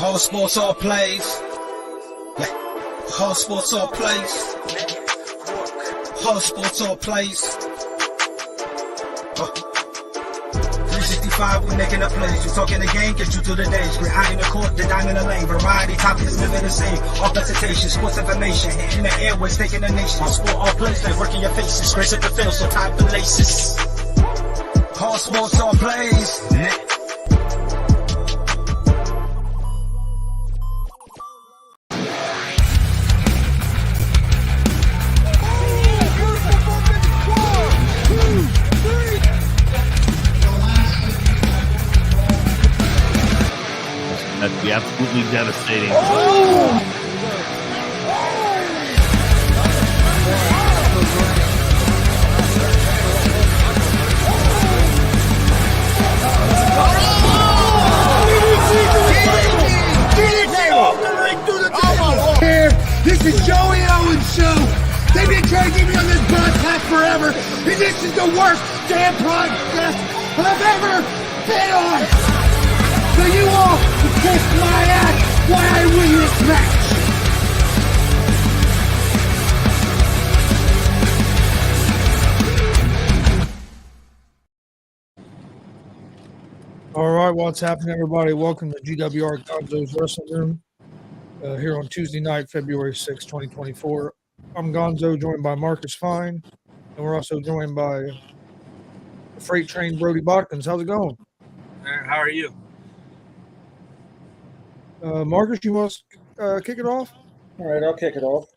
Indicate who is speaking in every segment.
Speaker 1: All sports, all plays. All sports, all plays. All sports, all plays. 365, we making up plays. You talking the game, get you to the days. We're high in the court, the dime in the lane. Variety topics, living the same. All presentation, sports information. Hitting the airways, taking the nation. All sport, all plays, they working your faces. Grace at the field, so tie the laces. All sports, all plays.
Speaker 2: That'd be absolutely devastating.
Speaker 3: This is Joey Owens' show. They've been trying to get me on this broadcast forever, and this is the worst damn broadcast I've ever been on. So you all can kiss my ass while I win this match.
Speaker 4: All right, what's happening, everybody? Welcome to GWR Gonzo's Wrestling Room here on Tuesday night, February 6, 2024. I'm Gonzo, joined by Marcus Fine, and we're also joined by the Freight Train Brodie Bodkins. How's it going?
Speaker 5: How are you?
Speaker 4: Marcus, you must kick it off?
Speaker 6: All right, I'll kick it off.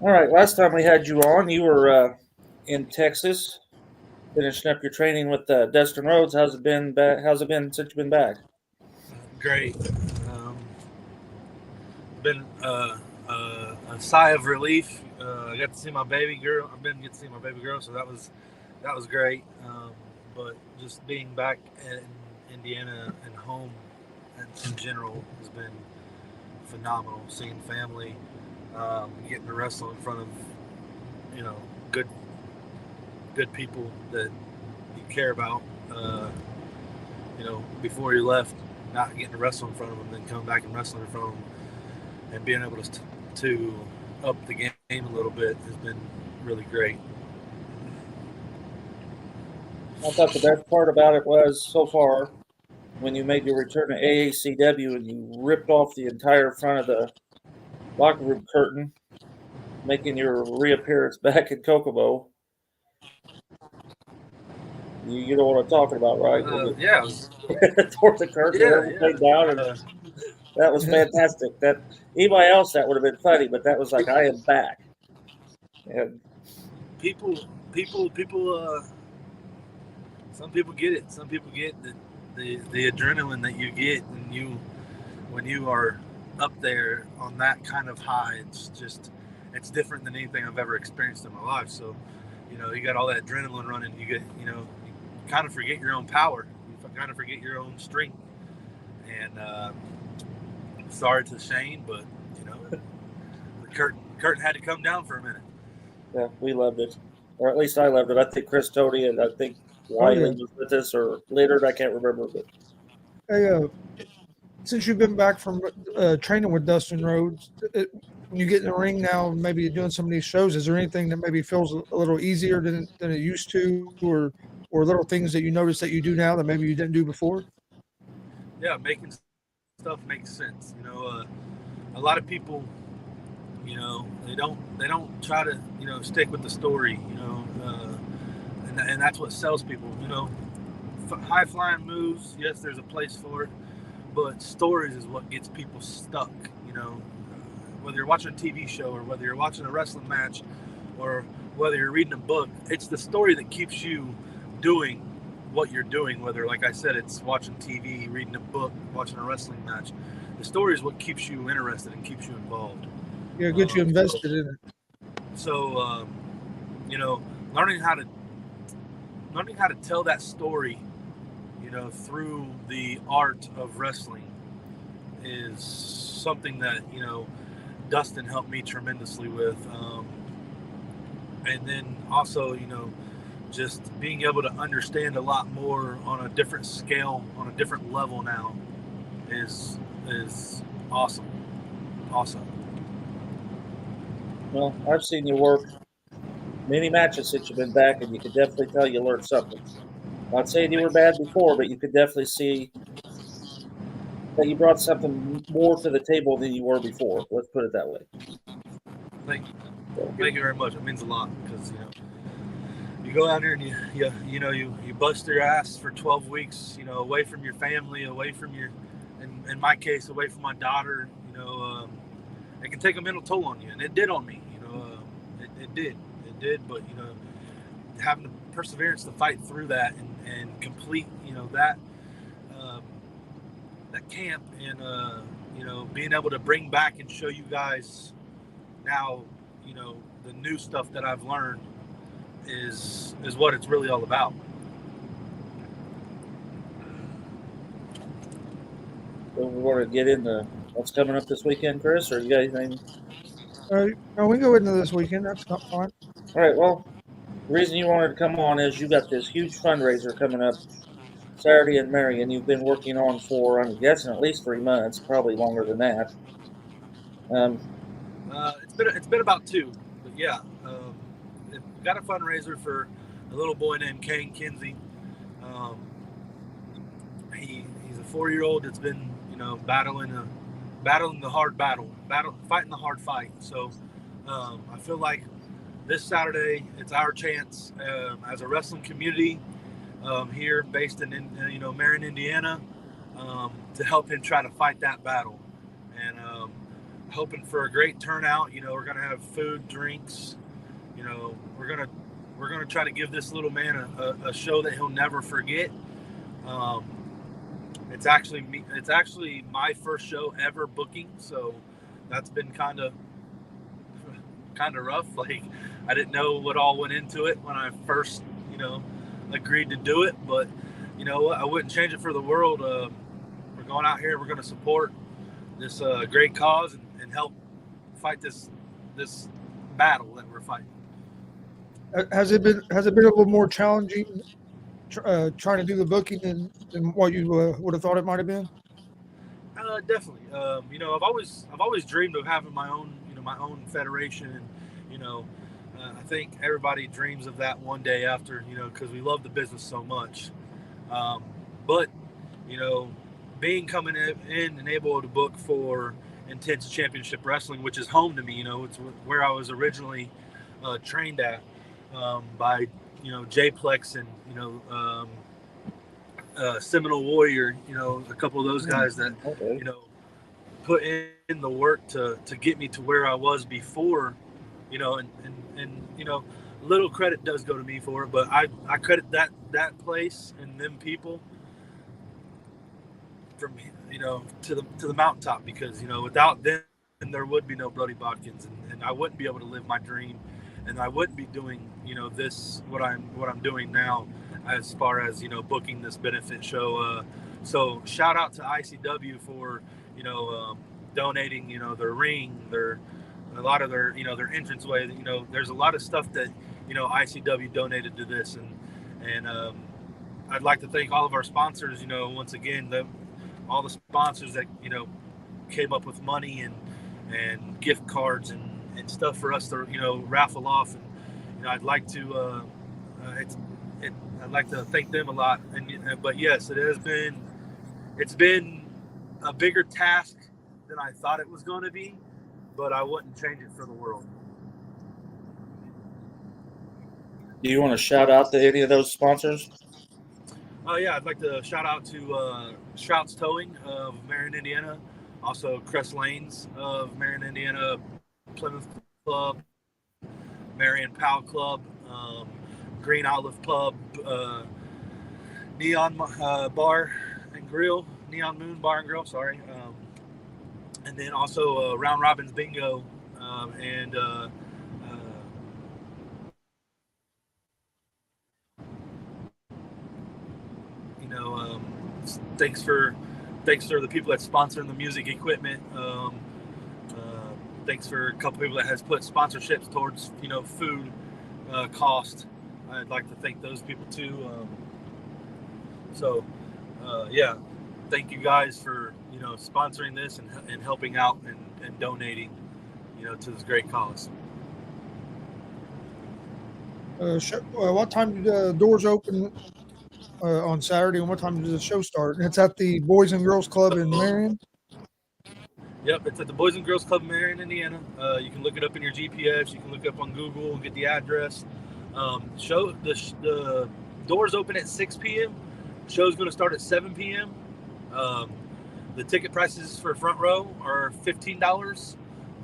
Speaker 6: All right, last time we had you on, you were in Texas, finishing up your training with Dustin Rhodes. How's it been? How's it been since you've been back?
Speaker 5: Great. Been a sigh of relief. I got to see my baby girl. I've been getting to see my baby girl, so that was great. But just being back in Indiana and home in general has been phenomenal. Seeing family, getting to wrestle in front of good people that you care about. Before you left, not getting to wrestle in front of them, then coming back and wrestling in front of them, and being able to up the game a little bit has been really great.
Speaker 6: I thought the best part about it was so far when you made your return to AACW and you ripped off the entire front of the locker room curtain, making your reappearance back in Kokomo. You know what I'm talking about, right?
Speaker 5: Yeah.
Speaker 6: Tore the curtain, everything down, and that was fantastic. That anybody else that would have been funny, but that was like, I am back. And
Speaker 5: people. Some people get it. Some people get the adrenaline that you get when you are up there on that kind of high. It's different than anything I've ever experienced in my life. So, you got all that adrenaline running. You get, you kind of forget your own power. You kind of forget your own strength. And sorry to Shane, but the curtain had to come down for a minute.
Speaker 6: Yeah, we loved it, or at least I loved it. I think Chris Tony and I think Wiley was with us, or Leonard, I can't remember. But
Speaker 4: Hey, since you've been back from training with Dustin Rhodes, when you get in the ring now, maybe you're doing some of these shows, is there anything that maybe feels a little easier than it used to, or little things that you notice that you do now that maybe you didn't do before?
Speaker 5: Yeah, making stuff makes sense. A lot of people, they don't try to, stick with the story, and that's what sells people, high flying moves. Yes, there's a place for it, but stories is what gets people stuck. Whether you're watching a TV show or whether you're watching a wrestling match or whether you're reading a book, it's the story that keeps you doing what you're doing. Whether, like I said, it's watching TV, reading a book, watching a wrestling match, the story is what keeps you interested and keeps you involved.
Speaker 4: Yeah, get you invested in it.
Speaker 5: So, learning how to tell that story, through the art of wrestling is something that, Dustin helped me tremendously with. And then also, just being able to understand a lot more on a different scale, on a different level now is awesome. Awesome.
Speaker 6: Well, I've seen you work many matches since you've been back, and you could definitely tell you learned something. Not saying you were bad before, but you could definitely see that you brought something more to the table than you were before. Let's put it that way.
Speaker 5: Thank you very much. It means a lot because you go out there and you bust your ass for 12 weeks, away from your family, away from your, in my case, away from my daughter. It can take a mental toll on you, and it did on me. It did. But having the perseverance to fight through that and complete that camp, and being able to bring back and show you guys now the new stuff that I've learned is what it's really all about.
Speaker 6: So we want to get into what's coming up this weekend, Chris, or you got anything?
Speaker 4: No, we can go into this weekend. That's not fine.
Speaker 6: All right, well, the reason you wanted to come on is you got this huge fundraiser coming up Saturday in Marion. You've been working on for, I'm guessing, at least 3 months, probably longer than that.
Speaker 5: It's been about 2, but yeah, we've got a fundraiser for a little boy named Kane Kinsey. He's a 4-year-old that's been battling the hard fighting the hard fight. So I feel like this Saturday it's our chance as a wrestling community here based in Marion, Indiana, to help him try to fight that battle, and hoping for a great turnout. We're gonna have food, drinks. We're gonna try to give this little man a show that he'll never forget. It's actually my first show ever booking, so that's been kind of rough. Like, I didn't know what all went into it when I first agreed to do it, but I wouldn't change it for the world. We're going out here, we're going to support this great cause and help fight this battle that we're fighting.
Speaker 4: Has it been a little more challenging trying to do the booking than what you would have thought it might have been?
Speaker 5: Definitely. I've always dreamed of having my own federation, and I think everybody dreams of that one day after, because we love the business so much. But being coming in and able to book for Intense Championship Wrestling, which is home to me, it's where I was originally trained at by J-Plex and Seminole Warrior, a couple of those guys that put in the work to get me to where I was before, and little credit does go to me for it, but I credit that place and them people from to the mountaintop, because without them there would be no Brodie Bodkins, and I wouldn't be able to live my dream, and I wouldn't be doing what I'm doing now as far as booking this benefit show. So shout out to ICW for donating their ring, a lot of their their entranceway. There's a lot of stuff that ICW donated to this, and I'd like to thank all of our sponsors. Once again, all the sponsors that came up with money and gift cards and stuff for us to raffle off, and I'd like to I'd like to thank them a lot. But yes, it's been a bigger task than I thought it was going to be, but I wouldn't change it for the world.
Speaker 6: Do you want to shout out to any of those sponsors?
Speaker 5: Oh yeah, I'd like to shout out to Shrouds Towing of Marion, Indiana, also Crest Lanes of Marion, Indiana, Plymouth Club, Marion Powell Club, Green Olive Pub, Neon Bar and Grill, Neon Moon Bar and Grill, sorry, and then also Round Robin's Bingo, and thanks for the people that sponsoring the music equipment. Thanks for a couple people that has put sponsorships towards food cost. I'd like to thank those people too. Yeah, thank you guys for sponsoring this and helping out and donating, to this great cause.
Speaker 4: What time do the doors open on Saturday, and what time does the show start? And it's at the Boys and Girls Club in Marion.
Speaker 5: Yep, it's at the Boys and Girls Club in Marion, Indiana. You can look it up in your GPS. You can look it up on Google and get the address. The doors open at 6 p.m. Show's going to start at 7 p.m. The ticket prices for front row are $15.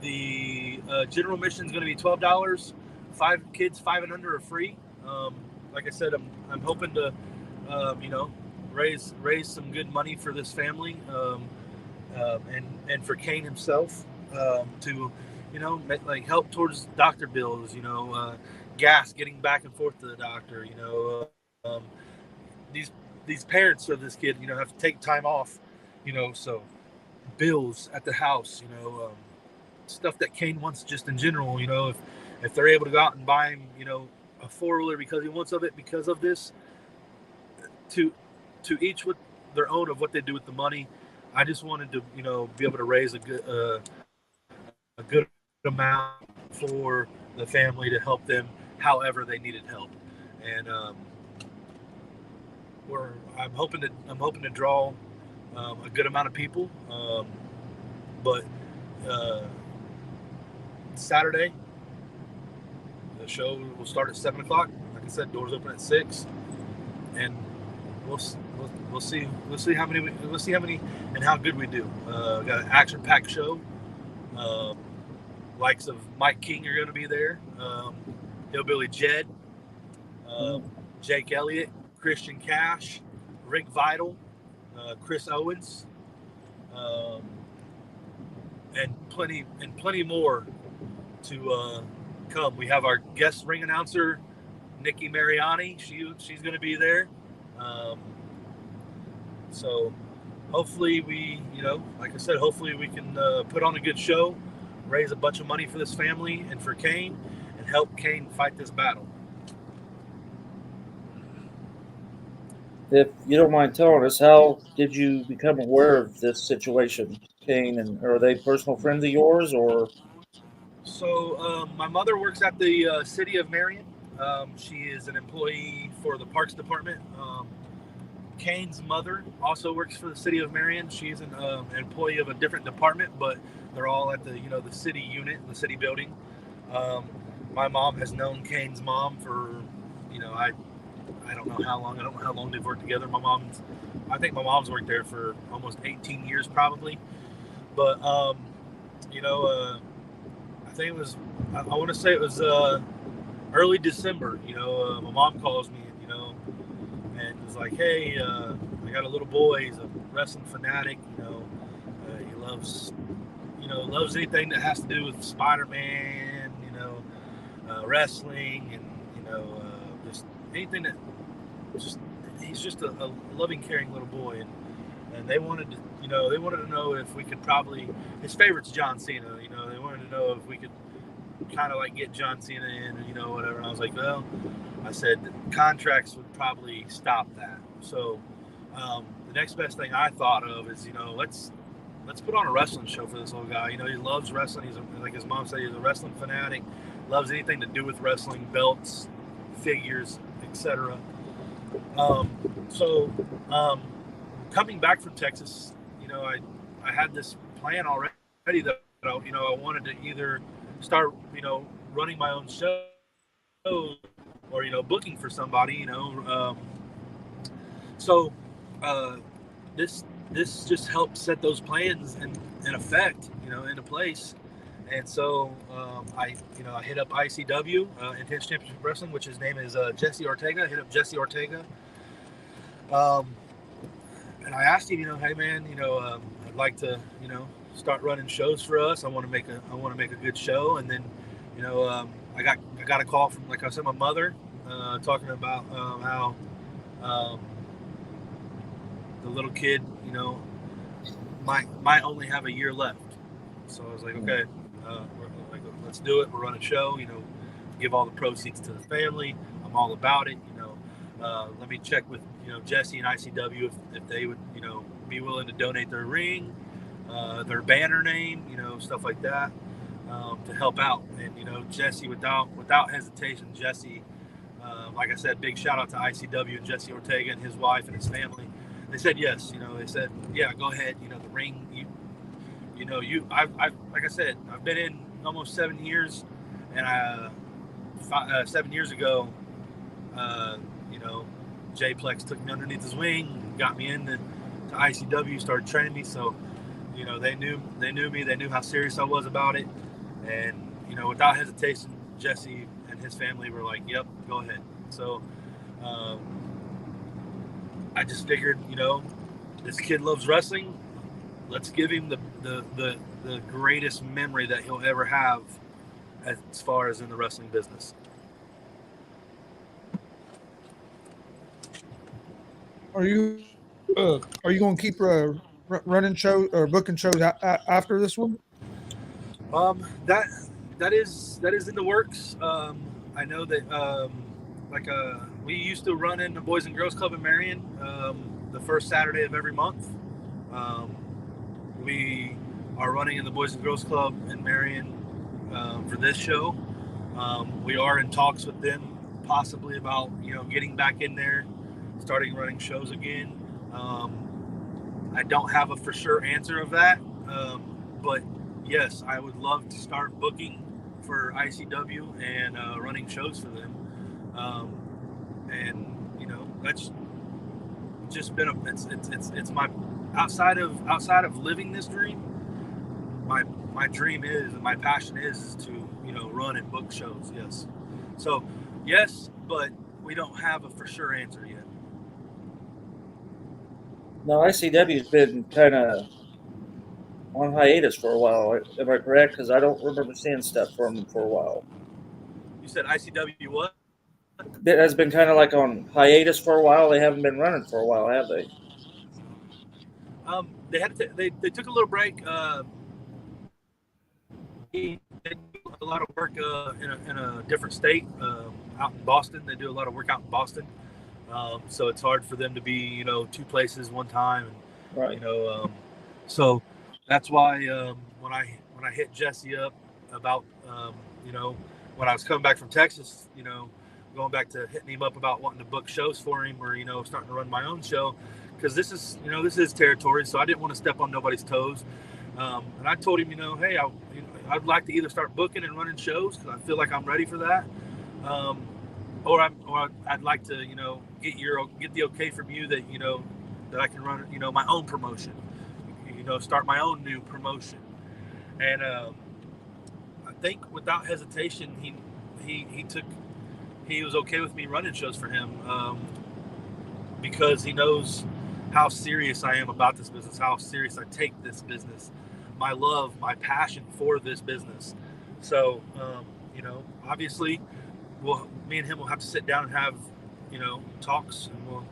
Speaker 5: The general admission is going to be $12. 5 kids 5 and under are free. Like I said, I'm hoping to raise some good money for this family, and for Kane himself, to help towards doctor bills, gas getting back and forth to the doctor. These parents of this kid have to take time off, so bills at the house, stuff that Kane wants just in general. If they're able to go out and buy him, a 4-wheeler because he wants of it because of this, to each with their own of what they do with the money. I just wanted to, be able to raise a good amount for the family to help them however they needed help. And I'm hoping to draw a good amount of people. But Saturday, the show will start at 7 o'clock. Like I said, doors open at 6, and we'll see how many and how good we do. Got an action-packed show. Likes of Mike King are going to be there. Hillbilly Jed, Jake Elliott, Christian Cash, Rick Vital, Chris Owens, and plenty more to come. We have our guest ring announcer, Nikki Mariani. She's going to be there. So hopefully like I said, hopefully we can put on a good show, raise a bunch of money for this family and for Kane, and help Kane fight this battle.
Speaker 6: If you don't mind telling us, how did you become aware of this situation, Kane? And are they personal friends of yours, or?
Speaker 5: So my mother works at the city of Marion. She is an employee for the Parks Department. Kane's mother also works for the city of Marion. She's an employee of a different department, but they're all at the the city unit, the city building. My mom has known Kane's mom for I don't know how long. I don't know how long they've worked together. I think my mom's worked there for almost 18 years probably. But I think it was, I want to say it was early December. My mom calls me, and was like, hey, I got a little boy. He's a wrestling fanatic. He loves anything that has to do with Spider-Man, wrestling, and just anything that he's just a loving, caring little boy, and they wanted to know if we could probably, his favorite's John Cena. They wanted to know if we could kind of like get John Cena in, whatever. And I was like, well, I said contracts would probably stop that. So the next best thing I thought of is, let's put on a wrestling show for this little guy. He loves wrestling. He's like his mom said, he's a wrestling fanatic. Loves anything to do with wrestling, belts, figures, etc. Coming back from Texas, I had this plan already that I wanted to either start running my own show or booking for somebody. This just helped set those plans in effect, into place. And so I hit up ICW, Intense Championship Wrestling, which his name is Jesse Ortega. I hit up Jesse Ortega, and I asked him, hey man, I'd like to, start running shows for us. I want to make a good show. And then, I got a call from, like I said, my mother, talking about how the little kid, might only have a year left. So I was like, okay. Let's do it. We'll run a show, give all the proceeds to the family. I'm all about it. Let me check with, Jesse and ICW if they would, be willing to donate their ring. their banner name, stuff like that, to help out. And Jesse, without hesitation, Jesse, like I said, big shout out to ICW and Jesse Ortega and his wife and his family. They said yes. They said, yeah, go ahead. The ring. I've like I said, I've been in almost 7 years, and 7 years ago, J-Plex took me underneath his wing, got me into ICW, started training me. So, they knew me, they knew how serious I was about it, and without hesitation, Jesse and his family were like, "Yep, go ahead." So, I just figured, this kid loves wrestling. Let's give him the greatest memory that he'll ever have as far as in the wrestling business.
Speaker 4: Are you going to keep running shows or booking shows after this one?
Speaker 5: That is in the works. I know that we used to run in the Boys and Girls Club in Marion the first Saturday of every month. We are running in the Boys and Girls Club in Marion for this show. We are in talks with them possibly about getting back in there, starting running shows again. I don't have a for sure answer of that, but yes, I would love to start booking for ICW and running shows for them. And that's just been it's my outside of living this dream. My dream is, and my passion is to run and book shows. Yes, so yes, but we don't have a for sure answer yet.
Speaker 6: No, ICW's been kind of on hiatus for a while. Am I correct? Because I don't remember seeing stuff from them for a while.
Speaker 5: You said ICW what?
Speaker 6: It has been kind of like on hiatus for a while. They haven't been running for a while, have they?
Speaker 5: They took a little break. They do a lot of work in a different state, out in Boston. They do a lot of work out in Boston, so it's hard for them to be two places one time. And,
Speaker 6: right.
Speaker 5: So that's why when I hit Jesse up about when I was coming back from Texas, going back to hitting him up about wanting to book shows for him, or starting to run my own show, because this is territory, so I didn't want to step on nobody's toes. And I told him, hey, I'd like to either start booking and running shows because I feel like I'm ready for that, or I'd like to get the okay from you that that I can run my own promotion, start my own new promotion. And I think without hesitation he was okay with me running shows for him, because he knows how serious I am about this business, how serious I take this business, my love, my passion for this business. So, obviously, me and him will have to sit down and have, talks, and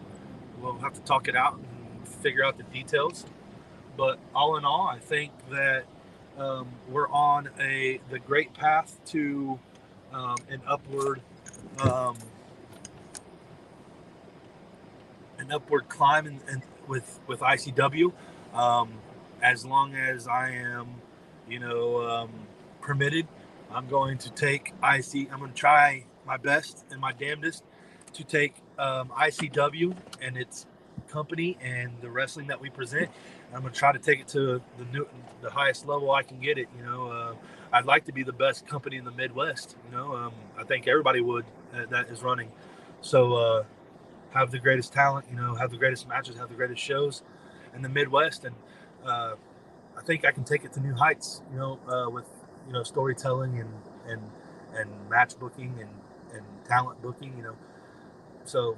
Speaker 5: we'll have to talk it out and figure out the details. But all in all, I think that we're on the great path to an upward climb and with ICW, as long as I am permitted. I'm going to try my best and my damnedest to take ICW and its company and the wrestling that we present. I'm going to try to take it to the highest level I can get it. I'd like to be the best company in the Midwest. I think everybody would that is running. So have the greatest talent, have the greatest matches, have the greatest shows in the Midwest. And I think I can take it to new heights, with, storytelling and match booking and talent booking, So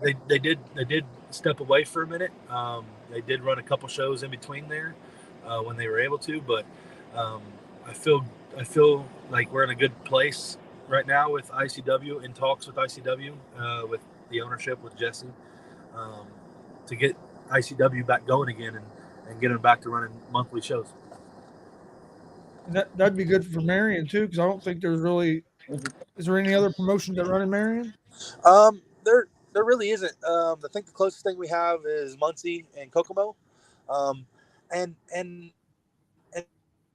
Speaker 5: they did step away for a minute. They did run a couple shows in between there when they were able to, but I feel like we're in a good place right now with ICW, in talks with ICW, with the ownership, with Jesse, to get ICW back going again and get them back to running monthly shows.
Speaker 4: That'd be good for Marion too, because I don't think there's really. Is there any other promotions that run in Marion?
Speaker 5: There really isn't. I think the closest thing we have is Muncie and Kokomo. And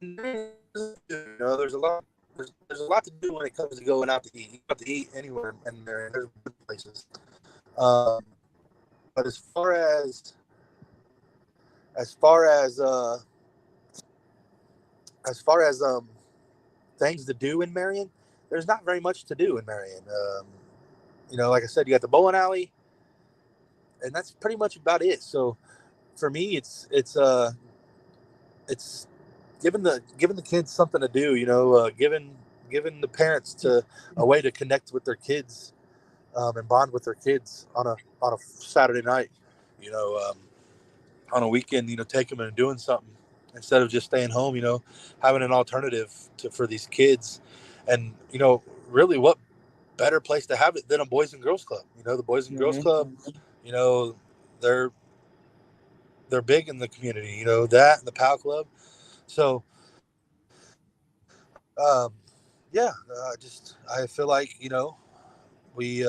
Speaker 5: there's a lot. There's a lot to do when it comes to going out to eat. You have to eat anywhere, and there's good places. But as far as things to do in Marion, there's not very much to do in Marion. Like I said, you got the bowling alley, and that's pretty much about it. So for me, it's giving the kids something to do. Giving the parents a way to connect with their kids, and bond with their kids on a Saturday night. On a weekend, take them and doing something instead of just staying home. Having an alternative for these kids, and really, what better place to have it than a Boys and Girls Club? The Boys and Girls Club, they're big in the community. That and the PAL Club. So, I feel like we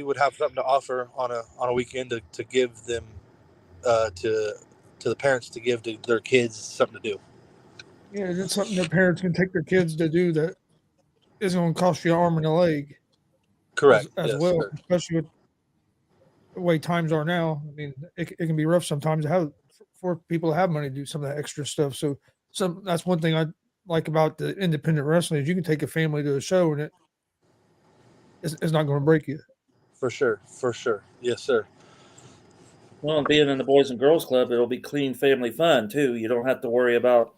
Speaker 5: would have something to offer on a weekend to give them to the parents, to give to their kids something to do.
Speaker 4: Yeah, it's something that parents can take their kids to do that isn't going to cost you an arm and a leg.
Speaker 5: Correct.
Speaker 4: As
Speaker 5: Yes,
Speaker 4: well,
Speaker 5: sir.
Speaker 4: especially with the way times are now. I mean, it can be rough sometimes for people to have money to do some of that extra stuff. So that's one thing I like about the independent wrestling is you can take a family to a show and it's not going to break you.
Speaker 5: For sure. Yes, sir.
Speaker 6: Well, and being in the Boys and Girls Club, it'll be clean family fun too. You don't have to worry about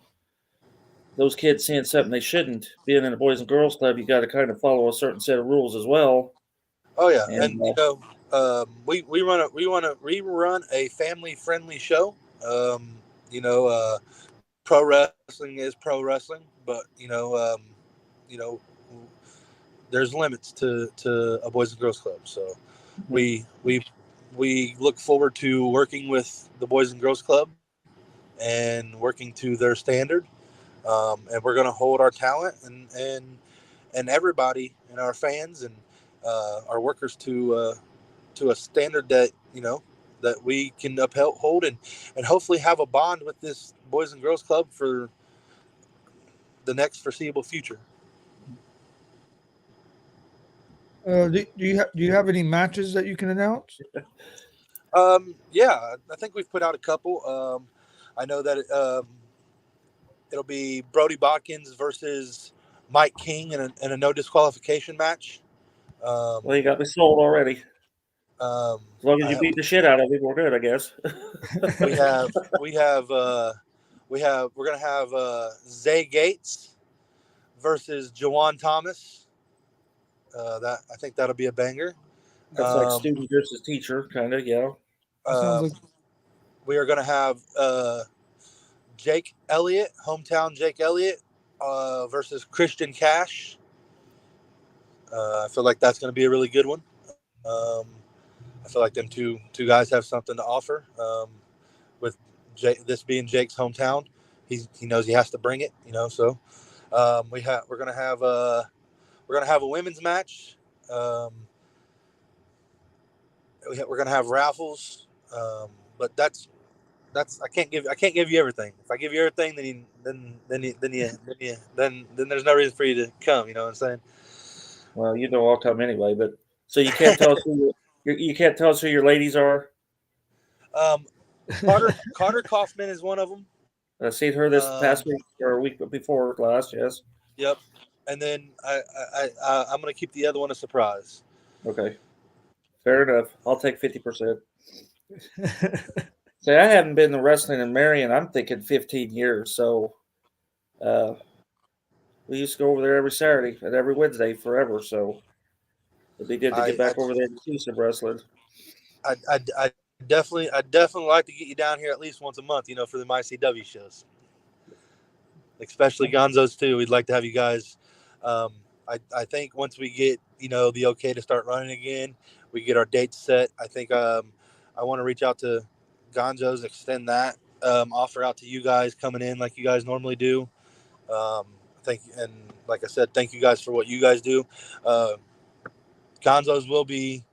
Speaker 6: those kids seeing something they shouldn't. Being in the Boys and Girls Club, you got to kind of follow a certain set of rules as well.
Speaker 5: Oh yeah,
Speaker 6: And
Speaker 5: we run a family friendly show. Pro wrestling is pro wrestling, but there's limits to a Boys and Girls Club. So we look forward to working with the Boys and Girls Club and working to their standard. And we're going to hold our talent and everybody and our fans and our workers to a standard that that we can uphold and hopefully have a bond with this Boys and Girls Club for the next foreseeable future.
Speaker 4: Do you have any matches that you can announce?
Speaker 5: Yeah, I think we've put out a couple. I know that it'll be Brodie Bodkins versus Mike King in a no disqualification match.
Speaker 6: Well, you got me sold already. As long as you beat the shit out of him, we're good, I guess.
Speaker 5: We're gonna have Zay Gates versus Jawan Thomas. That I think that'll be a banger.
Speaker 6: That's like student versus teacher, kind of, yeah.
Speaker 5: We are gonna have Jake Elliott, hometown Jake Elliott, versus Christian Cash. I feel like that's gonna be a really good one. I feel like them two guys have something to offer. With this being Jake's hometown, he knows he has to bring it. So we're gonna have a women's match. We're gonna have raffles, but that's I can't give you everything. If I give you everything, then there's no reason for you to come. You know what I'm saying?
Speaker 6: Well, I'll come anyway, but so you can't tell us you can't tell us who your ladies are.
Speaker 5: Carter Kaufman is one of them.
Speaker 6: I seen her this past week or a week before last. Yes.
Speaker 5: Yep. And then I'm gonna keep the other one a surprise.
Speaker 6: Okay. Fair enough. I'll take 50%. Say, I haven't been to wrestling in Marion, I'm thinking 15 years. So we used to go over there every Saturday and every Wednesday forever. So it'd be good to get back over there and see some wrestling.
Speaker 5: I definitely like to get you down here at least once a month, for the MyCW shows. Especially Gonzo's too. We'd like to have you guys. I think once we get, the okay to start running again, we get our dates set. I think I want to reach out to Gonzo's, extend that offer out to you guys coming in like you guys normally do. And like I said, thank you guys for what you guys do. Gonzo's will be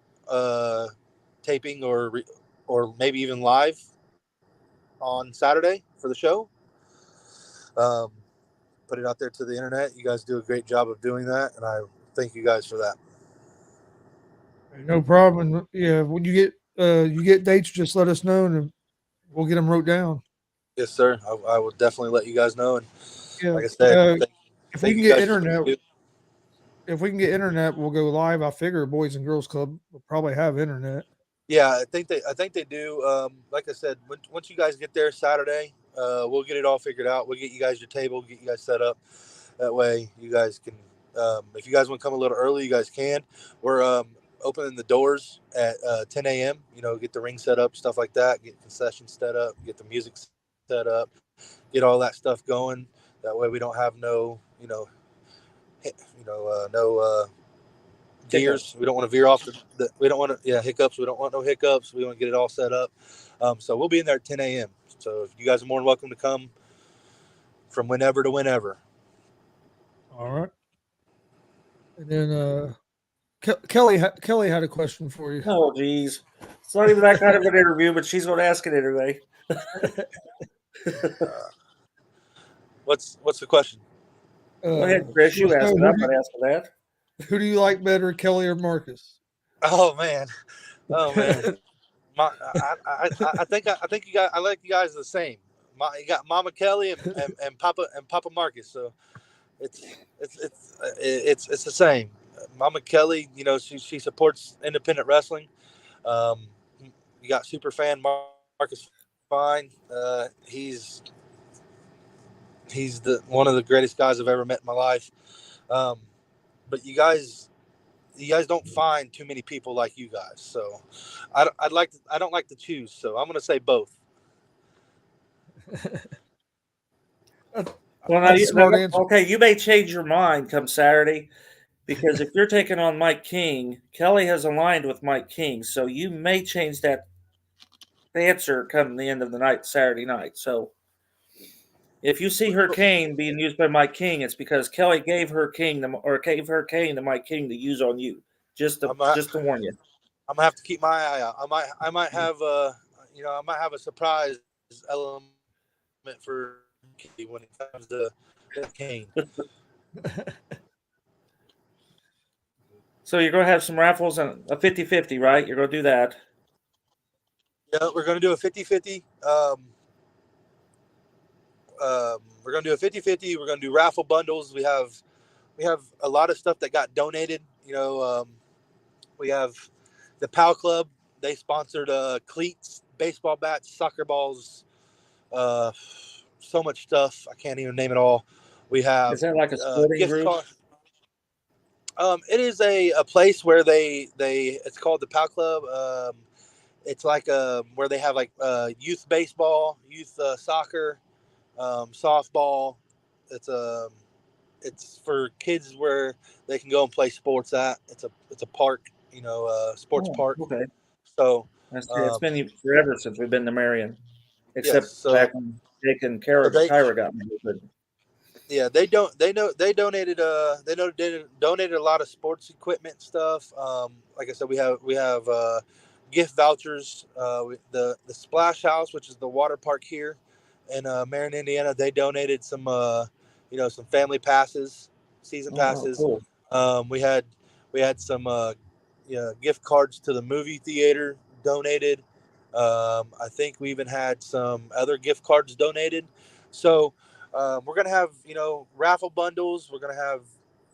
Speaker 5: taping or
Speaker 7: or maybe even live on Saturday for the show. Put it out there to the internet. You guys do a great job of doing that, and I thank you guys for that.
Speaker 4: No problem. Yeah, when you get dates, just let us know, and we'll get them wrote down.
Speaker 7: Yes, sir. I will definitely let you guys know. And
Speaker 4: Yeah.
Speaker 7: like I said,
Speaker 4: If we can get internet, we'll go live. I figure Boys and Girls Club will probably have internet.
Speaker 7: Yeah, I think they do. Like I said, once you guys get there Saturday, we'll get it all figured out. We'll get you guys your table, get you guys set up. That way, you guys can. If you guys want to come a little early, you guys can. We're opening the doors at 10 a.m. You know, get the ring set up, stuff like that. Get concessions set up, get the music set up, get all that stuff going. That way, we don't have no gears. We don't want to veer off we don't want to hiccups. We don't want no hiccups. We want to get it all set up. So we'll be in there at 10 a.m. So if you guys are more than welcome to come from whenever to whenever.
Speaker 4: All right. And then Kelly had a question for you.
Speaker 6: Oh, geez. It's not even that kind of an interview, but she's going to ask it anyway.
Speaker 7: What's the question?
Speaker 6: Go ahead, Chris. You asked it. I'm not asking that.
Speaker 4: Who do you like better, Kelly or Marcus?
Speaker 7: Oh man. I think you guys. I like you guys the same. You got Mama Kelly and Papa Marcus. So it's the same. Mama Kelly, you know, she supports independent wrestling. You got super fan Marcus Fine. He's one of the greatest guys I've ever met in my life. But you guys don't find too many people like you guys. So I don't like to choose. So I'm going to say both.
Speaker 6: Well, okay, you may change your mind come Saturday, because if you're taking on Mike King, Kelly has aligned with Mike King, so you may change that answer come the end of the night, Saturday night. So if you see her cane being used by Mike King, it's because Kelly gave her cane to Mike King to use on you. Just to warn you.
Speaker 7: I'm gonna have to keep my eye out. I might have a surprise element for when it comes to cane.
Speaker 6: So you're going to have some raffles and a 50-50, right? You're going to do that.
Speaker 7: Yeah, we're going to do a 50-50. We're going to do a 50-50. We're going to do raffle bundles. We have a lot of stuff that got donated. You know, we have the POW Club. They sponsored cleats, baseball bats, soccer balls, so much stuff. I can't even name it all. We have.
Speaker 6: Is that like a sporting group?
Speaker 7: It is a place where it's called the POW Club. It's like where they have like youth baseball, youth soccer, softball. It's for kids where they can go and play sports at. It's a park, you know, sports park.
Speaker 6: Okay.
Speaker 7: So
Speaker 6: it's been forever since we've been to Marion, except back when Jake and Kyra got married.
Speaker 7: Yeah, they donated donated a lot of sports equipment stuff. Like I said, we have gift vouchers. The Splash House, which is the water park here in Marion, Indiana, they donated some some family passes, season passes. Cool. We had some gift cards to the movie theater donated. I think we even had some other gift cards donated. So we're gonna have raffle bundles. We're gonna have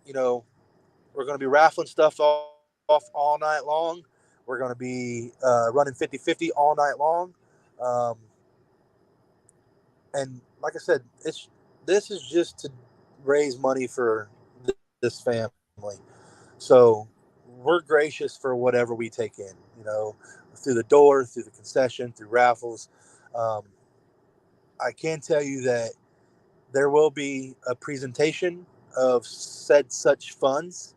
Speaker 7: we're gonna be raffling stuff off all night long. We're gonna be running 50-50 all night long. And like I said, this is just to raise money for this family. So we're gracious for whatever we take in, through the door, through the concession, through raffles. I can tell you that there will be a presentation of such funds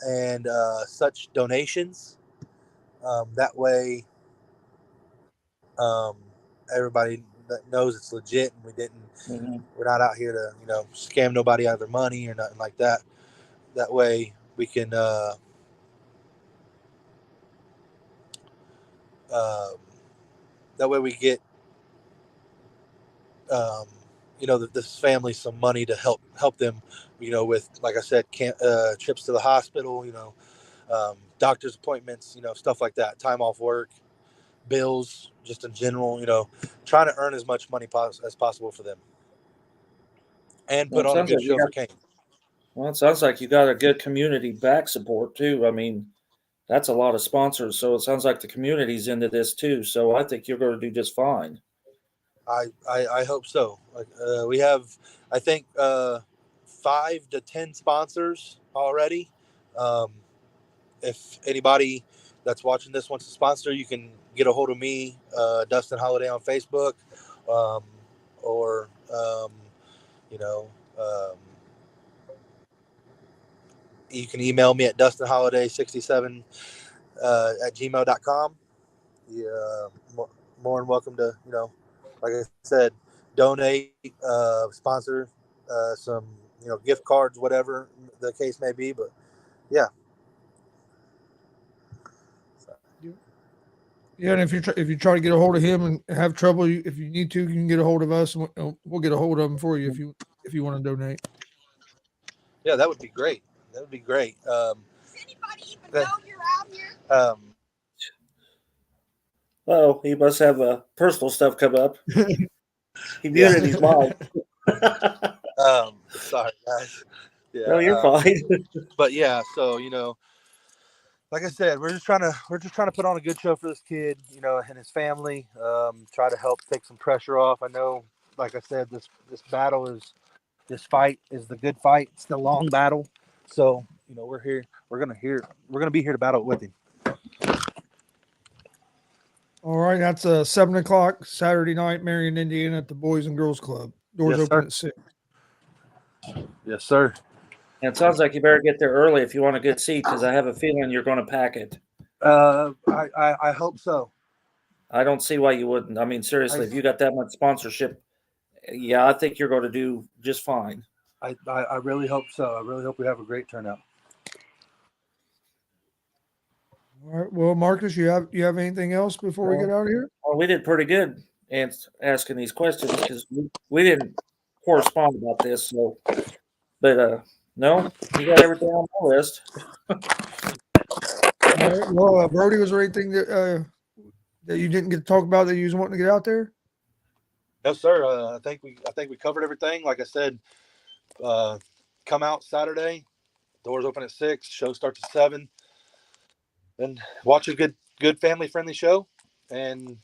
Speaker 7: and such donations. That way, everybody knows it's legit, and we're not out here to scam nobody out of their money or nothing like that. That way, we can That way we get, this family some money to help them, with, like I said, trips to the hospital, doctor's appointments, stuff like that, time off work, bills, just in general, trying to earn as much money as possible for them, and put on a good show for Kane.
Speaker 6: Well, it sounds like you got a good community back support too. I mean, that's a lot of sponsors, so it sounds like the community's into this too. So I think you're going to do just fine.
Speaker 7: I hope so. We have, I think, 5 to 10 sponsors already. If anybody that's watching this wants to sponsor, you can get a hold of me, Dustin Holiday, on Facebook, or you can email me at dustinholiday67 at gmail.com. More than welcome to, like I said, donate, sponsor, some, gift cards, whatever the case may be. But yeah.
Speaker 4: Yeah, and if you try to get a hold of him and have trouble, if you need to, you can get a hold of us, and we'll get a hold of him for you if you want to donate.
Speaker 7: Yeah, that would be great. That would be great.
Speaker 8: Does anybody even know you're out here?
Speaker 6: Oh, he must have personal stuff come up. He muted his mic.
Speaker 7: Sorry, guys. Yeah,
Speaker 6: no, you're fine.
Speaker 7: But yeah, so like I said, we're just trying to put on a good show for this kid, and his family. Try to help take some pressure off. I know, like I said, this fight is the good fight. It's the long battle. So we're here. We're gonna be here to battle with him.
Speaker 4: All right, that's 7:00 Saturday night, Marion, Indiana, at the Boys and Girls Club. Doors open at 6.
Speaker 7: Yes, sir.
Speaker 6: And it sounds like you better get there early if you want a good seat, because I have a feeling you're going to pack it.
Speaker 7: I hope so.
Speaker 6: I don't see why you wouldn't. I mean, seriously, if you got that much sponsorship, yeah, I think you're going to do just fine.
Speaker 7: I really hope so. I really hope we have a great turnout.
Speaker 4: All right. Well, Marcus, you have anything else before we get out of here?
Speaker 6: Well, we did pretty good asking these questions, because we didn't correspond about this. So, but no, you got everything on my list.
Speaker 4: All right. Well, Brodie, was there anything that you didn't get to talk about that you was wanting to get out there?
Speaker 7: No, sir. I think we covered everything. Like I said, come out Saturday. Doors open at 6. Show starts at 7. And watch a good family friendly show, and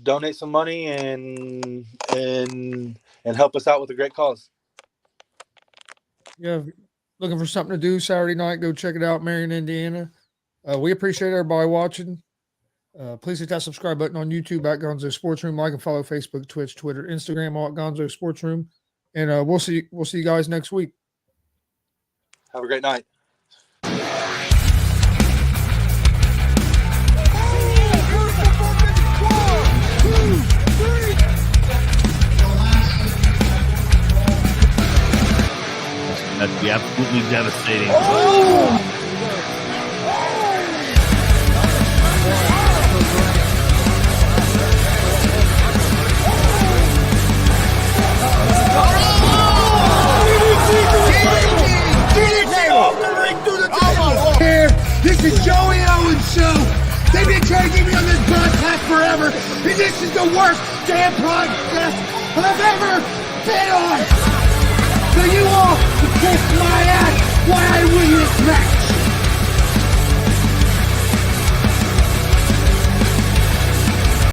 Speaker 7: donate some money and help us out with a great cause.
Speaker 4: Yeah, looking for something to do Saturday night, go check it out, Marion, Indiana. We appreciate everybody watching. Please hit that subscribe button on YouTube at Gonzo Sports Room. Like and follow Facebook, Twitch, Twitter, Instagram, all at Gonzo Sports Room. And we'll see you guys next week.
Speaker 7: Have a great night.
Speaker 2: That'd be absolutely devastating.
Speaker 3: This is Joey Owens' show. They've been trying to get me on this podcast forever, and this is the worst damn podcast I've ever been on. So you all can kiss my ass while I win this match.